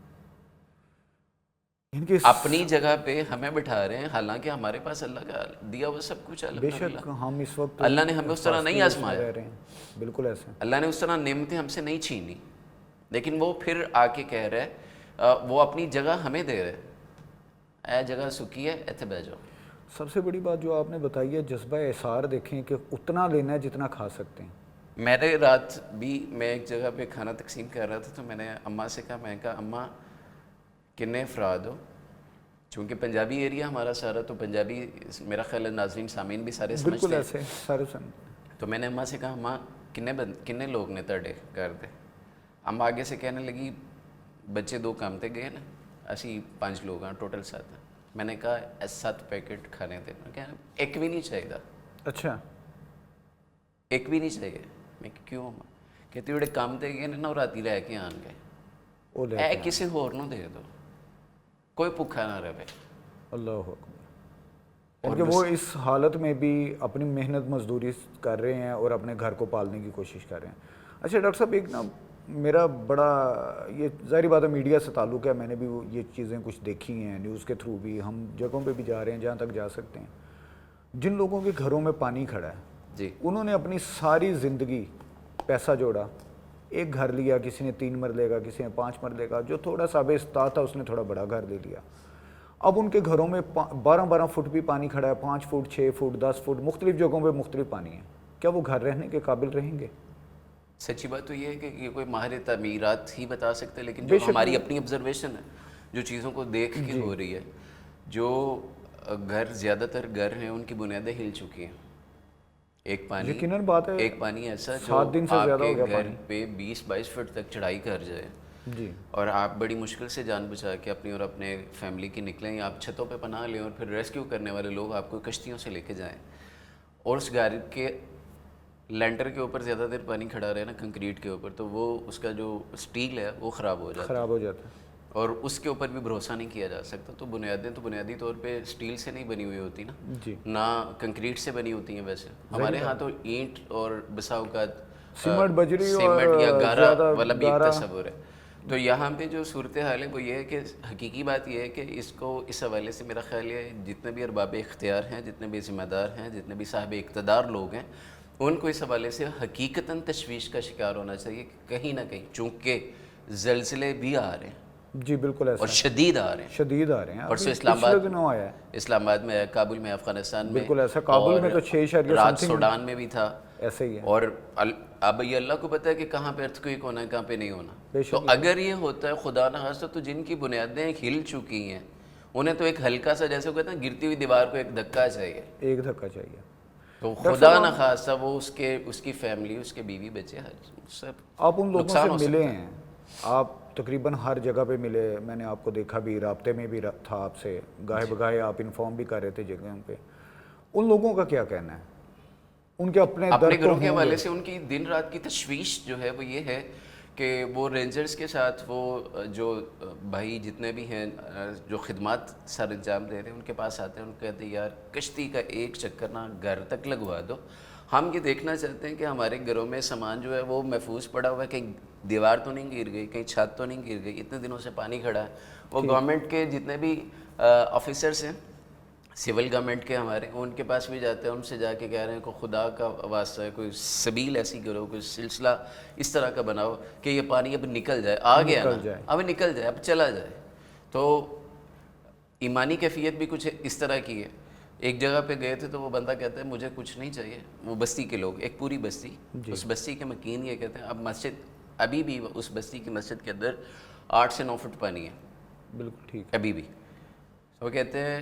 ان کے اپنی جگہ پہ ہمیں بٹھا رہے ہیں، حالانکہ ہمارے پاس اللہ کا دیا ہوا سب کچھ ہے. بے شک ہم اس وقت اللہ نے ہمیں اس طرح نہیں آزمایا، رہ رہے ہیں. بالکل ایسے. اللہ نے اس طرح نعمتیں ہم سے نہیں چھینی، لیکن وہ پھر آ کے کہہ رہا ہے، وہ اپنی جگہ ہمیں دے رہے. اے جگہ سکی ہے، ایتھے بہ جاؤ. سب سے بڑی بات جو آپ نے بتائی ہے، جذبہ احسار دیکھیں کہ اتنا لینا ہے جتنا کھا سکتے ہیں. میرے رات بھی میں ایک جگہ پہ کھانا تقسیم کر رہا تھا، تو میں نے اماں سے کہا، میں کہا اماں کنے افراد ہو؟ چونکہ پنجابی ایریا ہمارا سارا، تو پنجابی میرا خیال ہے ناظرین سامعین بھی سارے سمجھتے بالکل ہیں. ایسے سارے سن. تو میں نے اماں سے کہا اماں کنے لوگ نے تڑے گھر دے؟ اماں آگے سے کہنے لگی بچے 2 کام تے گئے نا، اسی 5 لوگ ہیں ٹوٹل 7. میں نے کہا 7 پیکٹ کھانے دے. میں کہا ایک بھی نہیں چاہیے. اچھا. ایک بھی نہیں چاہیے. میں کہ کیوں؟ کہتی جڑے کام تے گئے نا وہ راتی لے کے آن گئے، وہ لے اے کے کسی ہور نوں دے دو، کوئی بھوکا نہ رہے. اللہ اکبر. کہ وہ اس حالت میں بھی اپنی محنت مزدوری کر رہے ہیں اور اپنے گھر کو پالنے کی کوشش کر رہے ہیں. اچھا ڈاکٹر صاحب، ایک نا میرا بڑا یہ ظاہری بات ہے میڈیا سے تعلق ہے، میں نے بھی یہ چیزیں کچھ دیکھی ہیں نیوز کے تھرو بھی، ہم جگہوں پہ بھی جا رہے ہیں جہاں تک جا سکتے ہیں. جن لوگوں کے گھروں میں پانی کھڑا ہے جی، انہوں نے اپنی ساری زندگی پیسہ جوڑا، ایک گھر لیا، کسی نے 3 مرلے کا، کسی نے 5 مرلے کا، جو تھوڑا سا استطاعت تھا اس نے تھوڑا بڑا گھر لے لیا. اب ان کے گھروں میں 12 فٹ بھی پانی کھڑا ہے، 5 فٹ 6 فٹ 10 فٹ مختلف جگہوں پہ مختلف پانی ہے. کیا وہ گھر رہنے کے قابل رہیں گے؟ سچی بات تو یہ ہے کہ یہ کوئی ماہر تعمیرات ہی بتا سکتے، لیکن جو ہماری اپنی آبزرویشن ہے، جو چیزوں کو دیکھ کے ہو رہی ہے، جو گھر زیادہ تر گھر ہیں ان کی بنیادیں ہل چکی ہیں. ایک یقیناً بات ہے، ایک پانی ایسا جو 7 دن سے آپ زیادہ کے ہو گیا گھر پانی. پہ 20-22 فٹ تک چڑھائی کر جائے، جی. اور آپ بڑی مشکل سے جان بچا کے اپنی اور اپنے فیملی کی نکلیں، یا آپ چھتوں پہ پناہ لیں اور پھر ریسکیو کرنے والے لوگ آپ کو کشتیوں سے لے کے جائیں، اور اس گھر کے لینٹر کے اوپر زیادہ دیر پانی کھڑا رہے نا، کنکریٹ کے اوپر، تو وہ اس کا جو سٹیل ہے وہ خراب ہو جاتا ہے، خراب ہو جاتا ہے. اور اس کے اوپر بھی بھروسہ نہیں کیا جا سکتا. تو بنیادیں تو بنیادی طور پہ سٹیل سے نہیں بنی ہوئی ہوتی نا، جی. نہ کنکریٹ سے بنی ہوتی ہیں. ویسے ہمارے ہاں تو اینٹ اور بسا اوقات سیمنٹ بجری اور سیمنٹ یا گارا زیادہ والا بھی ایک گارا. تصور ہے. تو یہاں پہ جو صورتحال ہے وہ یہ ہے کہ حقیقی بات یہ ہے کہ اس کو اس حوالے سے میرا خیال ہے جتنے بھی ارباب اختیار ہیں، جتنے بھی ذمہ دار ہیں، جتنے بھی صاحب اقتدار لوگ ہیں، ان کو اس حوالے سے حقیقتاً تشویش کا شکار ہونا چاہیے کہ کہیں نہ کہیں، چونکہ زلزلے بھی آ رہے ہیں جی بالکل ایسا اور شدید آ رہے ہیں. شدید آ رہے ہیں. پرسوں پچھلے دنوں آیا ہے اسلام آباد میں، کابل میں، افغانستان میں، بالکل ایسا. کابل میں تو 6 رات سوڈان میں بھی تھا. ایسے ہی ہے. اور اب یہ اللہ کو پتہ ہے کہ کہاں پہ ارتھکویک ہونا ہے، کہاں پہ نہیں ہونا. بے تو شک. اگر یہ ہوتا ہے خدا نہ خواستہ، تو جن کی بنیادیں ہل چکی ہیں انہیں تو ایک ہلکا سا، جیسے وہ کہتے ہیں گرتی ہوئی دیوار کو ایک دھکا چاہیے. ایک دھکا چاہیے. تو خدا نہ خواستہ وہ اس کی فیملی، اس کے بیوی بچے، سب آپ ان لوگوں نقصان سے ہو ملے سکتا ہے. ہیں، آپ تقریباً ہر جگہ پہ ملے، میں نے آپ کو دیکھا بھی، رابطے میں بھی تھا آپ سے، گاہے بگاہے آپ انفارم بھی کر رہے تھے جگہوں پہ. ان لوگوں کا کیا کہنا ہے؟ ان کے اپنے درد تو گھروں کے ہوں حوالے گے. سے ان کی دن رات کی تشویش جو ہے وہ یہ ہے کہ وہ رینجرز کے ساتھ، وہ جو بھائی جتنے بھی ہیں جو خدمات سر انجام دے رہے ہیں، ان کے پاس آتے ہیں، ان کو کہتے ہیں یار کشتی کا ایک چکر نہ گھر تک لگوا دو. ہم یہ دیکھنا چاہتے ہیں کہ ہمارے گھروں میں سامان جو ہے وہ محفوظ پڑا ہوا ہے، کہیں دیوار تو نہیں گر گئی، کہیں چھت تو نہیں گر گئی. اتنے دنوں سے پانی کھڑا ہے. وہ گورنمنٹ کے جتنے بھی آفیسرس ہیں، سول گورنمنٹ کے ہمارے، ان کے پاس بھی جاتے ہیں، ان سے جا کے کہہ رہے ہیں کہ خدا کا واسطہ ہے، کوئی سبیل ایسی کرو، کوئی سلسلہ اس طرح کا بناؤ کہ یہ پانی اب نکل جائے. آ گیا نا، اب نکل جائے، اب چلا جائے. تو ایمانی کیفیت بھی کچھ اس طرح کی ہے. ایک جگہ پہ گئے تھے تو وہ بندہ کہتا ہے مجھے کچھ نہیں چاہیے. وہ بستی کے لوگ، ایک پوری بستی، اس بستی کے مکین یہ کہتے ہیں اب مسجد، ابھی بھی اس بستی کی مسجد کے اندر 8 سے 9 فٹ پانی ہے. بالکل ٹھیک. ابھی بھی وہ کہتے ہیں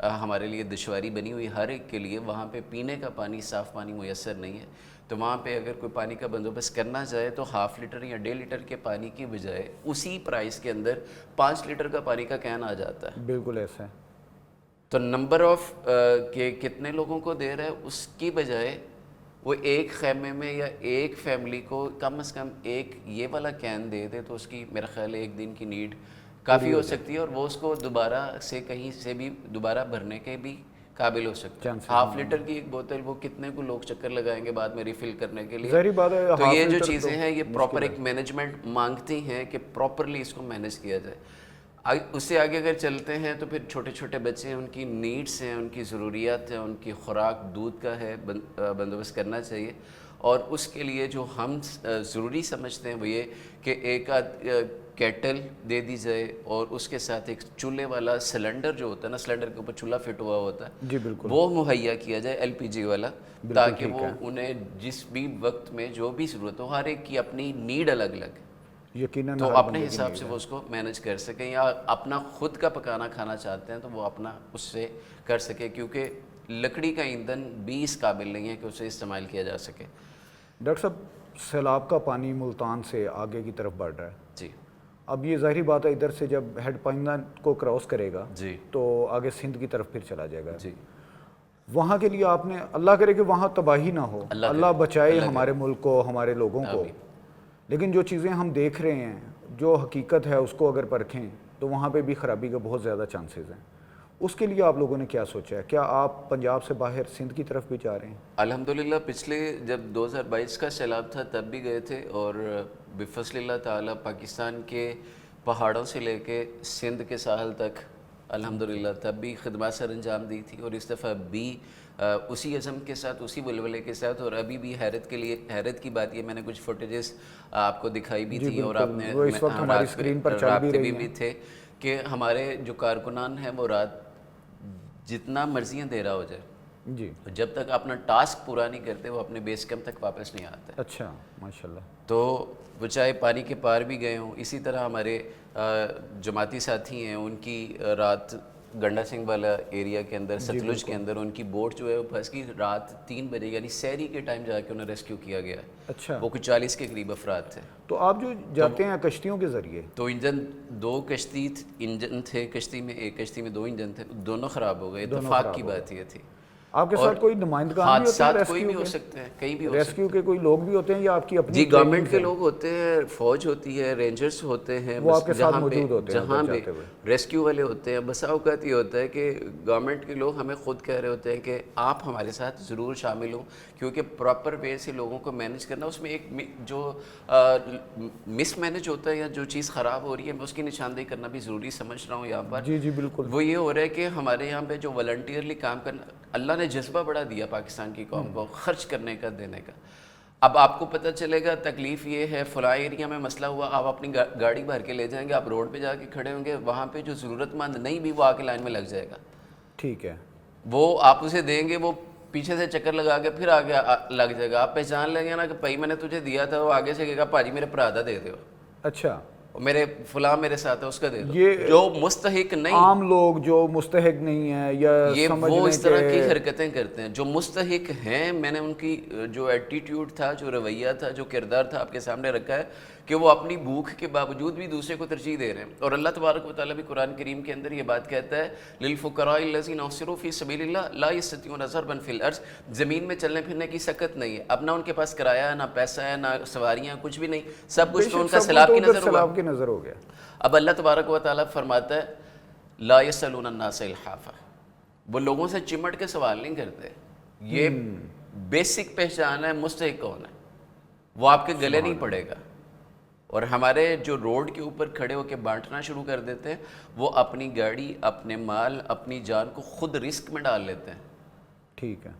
ہمارے لیے دشواری بنی ہوئی ہر ایک کے لیے. وہاں پہ پینے کا پانی صاف پانی میسر نہیں ہے. تو وہاں پہ اگر کوئی پانی کا بندوبست کرنا چاہے تو 1/2 لیٹر یا 1.5 لیٹر کے پانی کی بجائے اسی پرائس کے اندر 5 لیٹر کا پانی کا کین آ جاتا ہے. بالکل ایسا ہے. تو نمبر آف کہ کتنے لوگوں کو دے رہا ہے اس کی بجائے وہ ایک خیمے میں یا ایک فیملی کو کم از کم ایک یہ والا کین دے دے تو اس کی میرا خیال ہے ایک دن کی نیڈ کافی ہو سکتی ہے, اور وہ اس کو دوبارہ سے کہیں سے بھی دوبارہ بھرنے کے بھی قابل ہو سکتا ہے. 1/2 لیٹر کی ایک بوتل وہ کتنے کو لوگ چکر لگائیں گے بعد میں ریفل کرنے کے لیے. ظاہری بات ہے. تو یہ جو چیزیں ہیں یہ پراپر ایک مینجمنٹ مانگتی ہیں کہ پراپرلی اس کو مینیج کیا جائے. اس سے آگے اگر چلتے ہیں تو پھر چھوٹے چھوٹے بچے ہیں, ان کی نیڈس ہیں, ان کی ضروریات ہیں, ان کی خوراک دودھ کا ہے بندوبست کرنا چاہیے. اور اس کے لیے جو ہم ضروری سمجھتے ہیں وہ یہ کہ ایک آدھ کیٹل دے دی جائے اور اس کے ساتھ ایک چولہے والا سلنڈر جو ہوتا ہے نا, سلنڈر کے اوپر چولہا فٹ ہوا ہوتا ہے, جی بالکل, وہ مہیا کیا جائے LPG والا, تاکہ وہ انہیں جس بھی وقت میں جو بھی ضرورت ہو, ہر ایک کی اپنی نیڈ الگ الگ ہے, یقیناً تو اپنے حساب سے وہ اس کو مینج کر سکیں. یا اپنا خود کا پکانا کھانا چاہتے ہیں تو وہ اپنا اس سے کر سکے, کیونکہ لکڑی کا ایندھن بھی اس قابل نہیں ہے کہ اسے استعمال کیا جا سکے. ڈاکٹر صاحب, سیلاب کا پانی ملتان سے آگے کی طرف بڑھ رہا ہے. جی. اب یہ ظاہری بات ہے ادھر سے جب ہیڈ پائنہ کو کراس کرے گا جی تو آگے سندھ کی طرف پھر چلا جائے گا. جی. وہاں کے لیے آپ نے, اللہ کرے کہ وہاں تباہی نہ ہو, اللہ بچائے ہمارے ملک کو, ہمارے لوگوں کو, لیکن جو چیزیں ہم دیکھ رہے ہیں, جو حقیقت ہے اس کو اگر پرکھیں تو وہاں پہ بھی خرابی کا بہت زیادہ چانسز ہیں. اس کے لیے آپ لوگوں نے کیا سوچا ہے؟ کیا آپ پنجاب سے باہر سندھ کی طرف بھی جا رہے ہیں؟ الحمدللہ پچھلے جب 2022 کا سیلاب تھا تب بھی گئے تھے, اور بفضل اللہ تعالیٰ پاکستان کے پہاڑوں سے لے کے سندھ کے ساحل تک الحمدللہ تب بھی خدمات سر انجام دی تھی, اور اس دفعہ بھی اسی عزم کے ساتھ, اسی ولولے کے ساتھ, اور ابھی بھی حیرت کے لیے حیرت کی بات یہ, میں نے کچھ فوٹیجز آپ کو دکھائی بھی تھی اور آپ نے رابطے بھی تھے کہ ہمارے جو کارکنان ہیں وہ رات جتنا مرضی اندھیرا ہو جائے جی, جب تک اپنا ٹاسک پورا نہیں کرتے وہ اپنے بیس کیمپ تک واپس نہیں آتے. اچھا, ماشاءاللہ. تو وہ چاہے پانی کے پار بھی گئے ہوں. اسی طرح ہمارے جماعتی ساتھی ہیں, ان کی رات گنڈا سنگھ والا ایریا کے اندر, ستلج کے اندر, ان کی بوٹ جو ہے وہ پھنس گئی رات 3 بجے, یعنی سحری کے ٹائم جا کے انہیں ریسکیو کیا گیا. اچھا, وہ کچھ 40 کے قریب افراد تھے. تو آپ جو جاتے ہیں کشتیوں کے ذریعے, تو انجن 2 کشتی انجن تھے کشتی میں, ایک کشتی میں 2 انجن تھے, دونوں خراب ہو گئے. اتفاق کی بات یہ تھی. آپ کے ساتھ کوئی نمائندگان بھی ہوتے ہیں حادثات کوئی بھی ہو سکتے ہیں, کہیں بھی ہو سکتے ہیں. ریسکیو کے کوئی لوگ بھی ہوتے ہیں یا آپ کی اپنی؟ جی, گورنمنٹ کے لوگ ہوتے ہیں, فوج ہوتی ہے, رینجرز ہوتے ہیں, وہ آپ کے ساتھ موجود ہوتے ہیں جہاں پہ ریسکیو والے ہوتے ہیں. بسا اوقات یہ ہوتا ہے کہ گورنمنٹ کے لوگ ہمیں خود کہہ رہے ہوتے ہیں کہ آپ ہمارے ساتھ ضرور شامل ہوں, کیونکہ پراپر وے سے لوگوں کو مینیج کرنا, اس میں ایک جو مس مینیج ہوتا ہے یا جو چیز خراب ہو رہی ہے میں اس کی نشاندہی کرنا بھی ضروری سمجھ رہا ہوں یہاں پر. جی جی بالکل. وہ یہ ہو رہا ہے کہ ہمارے یہاں پہ جو والنٹیئرلی کام کرنا, اللہ نے جذبہ بڑا دیا پاکستان کی قوم کو خرچ کرنے کا, دینے کا. اب آپ کو پتہ چلے گا تکلیف یہ ہے, فلاں ایریا میں مسئلہ ہوا, آپ اپنی گاڑی بھر کے لے جائیں گے, آپ روڈ پہ جا کے کھڑے ہوں گے, وہاں پہ جو ضرورت مند نہیں بھی وہ آ کے لائن میں لگ جائے گا. ٹھیک ہے, وہ آپ اسے دیں گے, وہ پیچھے سے چکر لگا کے پھر آگے لگ جائے گا. آپ پہچان لیں گے نا کہ بھائی میں نے تجھے دیا تھا, وہ آگے سے کہے گا بھاجی میرے پرادا دے دو. اچھا, میرے فلاں میرے ساتھ ہے اس کا دے دو. جو مستحق نہیں, عام لوگ جو مستحق نہیں ہیں یا یہ وہ اس طرح کی حرکتیں کرتے ہیں. جو مستحق ہیں, میں نے ان کی جو ایٹیٹیوڈ تھا, جو رویہ تھا, جو کردار تھا آپ کے سامنے رکھا ہے کہ وہ اپنی بھوک کے باوجود بھی دوسرے کو ترجیح دے رہے ہیں. اور اللہ تبارک و تعالیٰ بھی قرآن کریم کے اندر یہ بات کہتا ہے, للفقراء الذین احصروا فی سبیل اللہ لا یستطیعون ضربا فی الارض. زمین میں چلنے پھرنے کی سکت نہیں ہے, اب نہ ان کے پاس کرایہ ہے, نہ پیسہ ہے, نہ سواریاں, کچھ بھی نہیں, سب کچھ تو ان کا سیلاب کی نظر ہو گیا. اب اللہ تبارک و تعالیٰ فرماتا ہے لا یسألون الناس الحافا, وہ لوگوں سے چمٹ کے سوال نہیں کرتے. یہ بیسک پہچان ہے مستحق کون ہے, وہ آپ کے گلے نہیں پڑے گا. اور ہمارے جو روڈ کے اوپر کھڑے ہو کے بانٹنا شروع کر دیتے ہیں, وہ اپنی گاڑی, اپنے مال, اپنی جان کو خود رسک میں ڈال لیتے ہیں. ٹھیک ہے,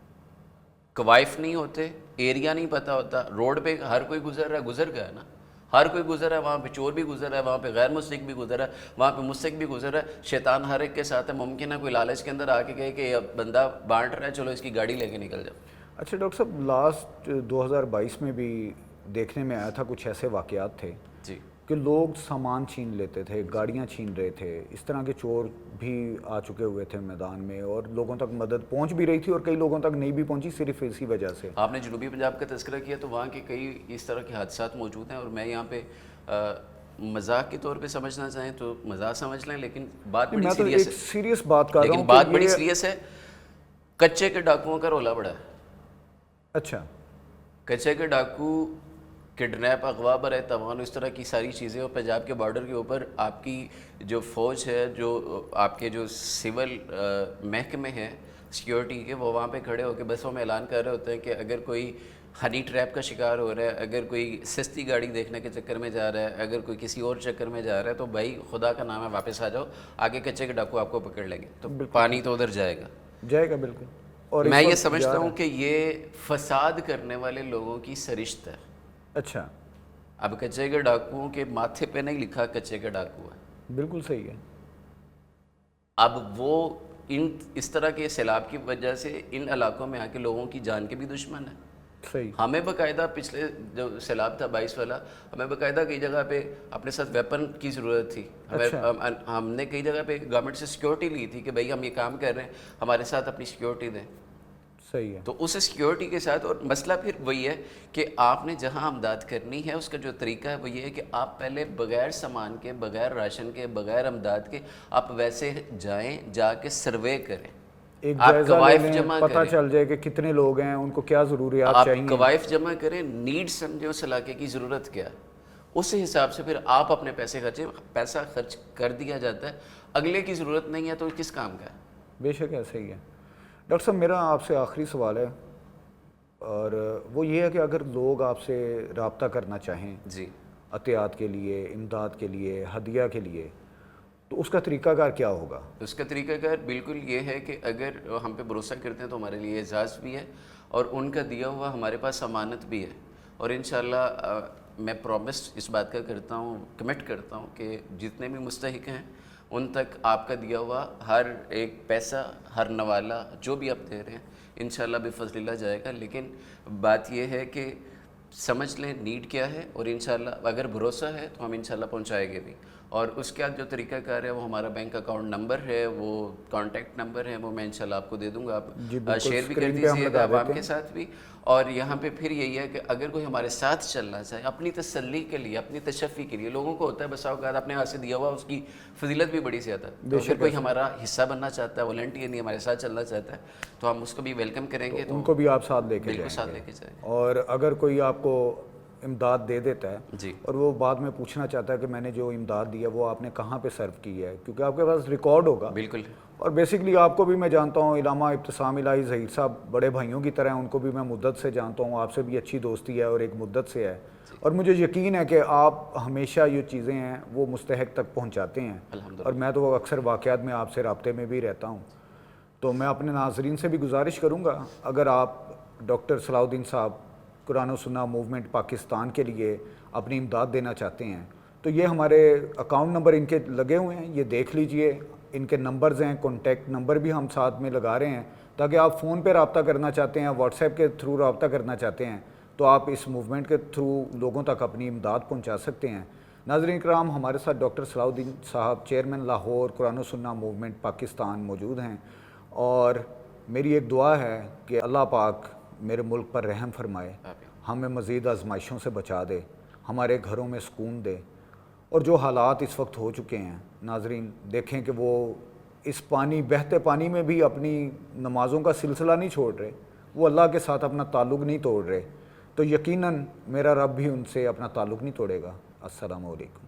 کوائف نہیں ہوتے, ایریا نہیں پتہ ہوتا, روڈ پہ ہر کوئی گزر رہا ہے, گزر گیا نا, ہر کوئی گزر رہا ہے, وہاں پہ چور بھی گزر رہا ہے, وہاں پہ غیر مستحق بھی گزر رہا ہے, وہاں پہ مستحق بھی گزر رہا ہے. شیطان ہر ایک کے ساتھ ہے. ممکن ہے کوئی لالچ کے اندر آ کے کہے کہ یہ بندہ بانٹ رہا ہے, چلو اس کی گاڑی لے کے نکل جاؤ. اچھا ڈاکٹر صاحب, لاسٹ 2022 میں بھی دیکھنے میں آیا تھا کچھ ایسے واقعات تھے جی کہ لوگ سامان چھین لیتے تھے, گاڑیاں چھین رہے تھے, اس طرح کے چور بھی آ چکے ہوئے تھے میدان میں, اور لوگوں تک مدد پہنچ بھی رہی تھی اور کئی لوگوں تک نہیں بھی پہنچی صرف اسی وجہ سے. آپ نے جنوبی پنجاب کا تذکرہ کیا تو وہاں کے کئی اس طرح کے حادثات موجود ہیں, اور میں یہاں پہ مذاق کے طور پہ سمجھنا چاہیں تو مذاق سمجھ لیں, لیکن بات بڑی میں تو سیریس ایک ہے. سیریس بات کر رہا لیکن ہوں بات کہ بڑی یہ سیریس ہے. کچے کے ڈاکوؤں کا رولا بڑا ہے. اچھا, کچے کے ڈاکو, کڈنیپ, اغوا برائے توان, اس طرح کی ساری چیزیں, اور پنجاب کے بارڈر کے اوپر آپ کی جو فوج ہے, جو آپ کے جو سول محکمے ہیں سیکیورٹی کے, وہ وہاں پہ کھڑے ہو کے بسوں میں اعلان کر رہے ہوتے ہیں کہ اگر کوئی ہنی ٹریپ کا شکار ہو رہا ہے, اگر کوئی سستی گاڑی دیکھنے کے چکر میں جا رہا ہے, اگر کوئی کسی اور چکر میں جا رہا ہے, تو بھائی خدا کا نام ہے واپس آ جاؤ, آگے کچے کے ڈاکو آپ کو پکڑ لیں گے. تو پانی تو ادھر جائے گا. جائے گا بالکل. اور میں یہ سمجھتا ہوں کہ یہ فساد کرنے والے لوگوں کی سرشت ہے. اچھا, اب کچے کے ڈاکوؤں کے ماتھے پہ نہیں لکھا کچے کے ڈاکو ہے. بالکل صحیح ہے. اب وہ اس طرح کے سیلاب کی وجہ سے ان علاقوں میں آ کے لوگوں کی جان کے بھی دشمن ہے. صحیح. ہمیں باقاعدہ پچھلے جو سیلاب تھا 22 والا, ہمیں باقاعدہ کئی جگہ پہ اپنے ساتھ ویپن کی ضرورت تھی. ہم نے کئی جگہ پہ گورنمنٹ سے سیکیورٹی لی تھی کہ بھئی ہم یہ کام کر رہے ہیں, ہمارے ساتھ اپنی سیکیورٹی دیں. صحیح ہے. تو اس سیکیورٹی کے ساتھ, اور مسئلہ پھر وہی ہے کہ آپ نے جہاں امداد کرنی ہے اس کا جو طریقہ ہے وہ یہ ہے کہ آپ پہلے بغیر سامان کے, بغیر راشن کے, بغیر امداد کے آپ ویسے جائیں, جا کے سروے کریں, ایک آپ جائزہ قوائف لے لیں, جمع پتہ کریں, چل جائے کہ کتنے لوگ ہیں, ان کو کیا ضروریات آپ چاہیے. قوائف جمع کریں, نیڈ سمجھیں اس علاقے کی ضرورت کیا ہے, اس حساب سے پھر آپ اپنے پیسے خرچیں. پیسہ خرچ کر دیا جاتا ہے, اگلے کی ضرورت نہیں ہے تو کس کام کا ہے. بے شک ایسا ہی ہے. ڈاکٹر صاحب میرا آپ سے آخری سوال ہے, اور وہ یہ ہے کہ اگر لوگ آپ سے رابطہ کرنا چاہیں جی, عطیات کے لیے, امداد کے لیے, ہدیہ کے لیے, تو اس کا طریقہ کار کیا ہوگا؟ اس کا طریقہ کار بالکل یہ ہے کہ اگر ہم پہ بھروسہ کرتے ہیں تو ہمارے لیے اعزاز بھی ہے, اور ان کا دیا ہوا ہمارے پاس امانت بھی ہے. اور انشاءاللہ میں پرومس اس بات کا کرتا ہوں, کمٹ کرتا ہوں کہ جتنے بھی مستحق ہیں ان تک آپ کا دیا ہوا ہر ایک پیسہ, ہر نوالہ جو بھی آپ دے رہے ہیں انشاءاللہ بفضل اللہ جائے گا. لیکن بات یہ ہے کہ سمجھ لیں نیڈ کیا ہے, اور انشاءاللہ اگر بھروسہ ہے تو ہم انشاءاللہ پہنچائیں گے بھی. اور اس کے بعد جو طریقہ کار ہے وہ ہمارا بینک اکاؤنٹ نمبر ہے, وہ کانٹیکٹ نمبر ہے, وہ میں انشاءاللہ آپ کو دے دوں گا. آپ شیئر بھی کر دیجیے گا عوام کے ساتھ بھی. اور یہاں پہ پھر یہی ہے کہ اگر کوئی ہمارے ساتھ چلنا چاہے اپنی تسلی کے لیے, اپنی تشفی کے لیے, لوگوں کو ہوتا ہے بسا اوقات اپنے ہاتھ سے دیا ہوا اس کی فضیلت بھی بڑی زیادہ ہے, تو اگر کوئی ہمارا حصہ بننا چاہتا ہے, والنٹیئرلی ہمارے ساتھ چلنا چاہتا ہے, تو ہم اس کو بھی ویلکم کریں گے. تو ان کو بھی آپ ساتھ لے کے بالکل ساتھ لے کے جائیں گے. اور اگر کوئی آپ کو امداد دے دیتا ہے جی, اور وہ بعد میں پوچھنا چاہتا ہے کہ میں نے جو امداد دیا وہ آپ نے کہاں پہ سرو کی ہے, کیونکہ آپ کے پاس ریکارڈ ہوگا. بالکل. اور بیسکلی آپ کو بھی میں جانتا ہوں, علامہ ابتسام الہی ظہیر صاحب بڑے بھائیوں کی طرح ہیں, ان کو بھی میں مدت سے جانتا ہوں, آپ سے بھی اچھی دوستی ہے اور ایک مدت سے ہے. اور مجھے یقین ہے کہ آپ ہمیشہ یہ چیزیں ہیں وہ مستحق تک پہنچاتے ہیں, اور میں تو اکثر واقعات میں آپ سے رابطے میں بھی رہتا ہوں. تو میں اپنے ناظرین سے بھی گزارش کروں گا, اگر آپ ڈاکٹر صلاح الدین صاحب قرآن و سنہ موومنٹ پاکستان کے لیے اپنی امداد دینا چاہتے ہیں تو یہ ہمارے اکاؤنٹ نمبر ان کے لگے ہوئے ہیں, یہ دیکھ لیجئے. ان کے نمبرز ہیں, کانٹیکٹ نمبر بھی ہم ساتھ میں لگا رہے ہیں, تاکہ آپ فون پہ رابطہ کرنا چاہتے ہیں, واٹس ایپ کے تھرو رابطہ کرنا چاہتے ہیں, تو آپ اس موومنٹ کے تھرو لوگوں تک اپنی امداد پہنچا سکتے ہیں. ناظرین کرام, ہمارے ساتھ ڈاکٹر صلاح الدین صاحب چیئرمین لاہور قرآن و سنہ موومنٹ پاکستان موجود ہیں, اور میری ایک دعا ہے کہ اللہ پاک میرے ملک پر رحم فرمائے, ہمیں مزید آزمائشوں سے بچا دے, ہمارے گھروں میں سکون دے. اور جو حالات اس وقت ہو چکے ہیں ناظرین, دیکھیں کہ وہ اس پانی, بہتے پانی میں بھی اپنی نمازوں کا سلسلہ نہیں چھوڑ رہے, وہ اللہ کے ساتھ اپنا تعلق نہیں توڑ رہے, تو یقیناً میرا رب بھی ان سے اپنا تعلق نہیں توڑے گا. السلام علیکم.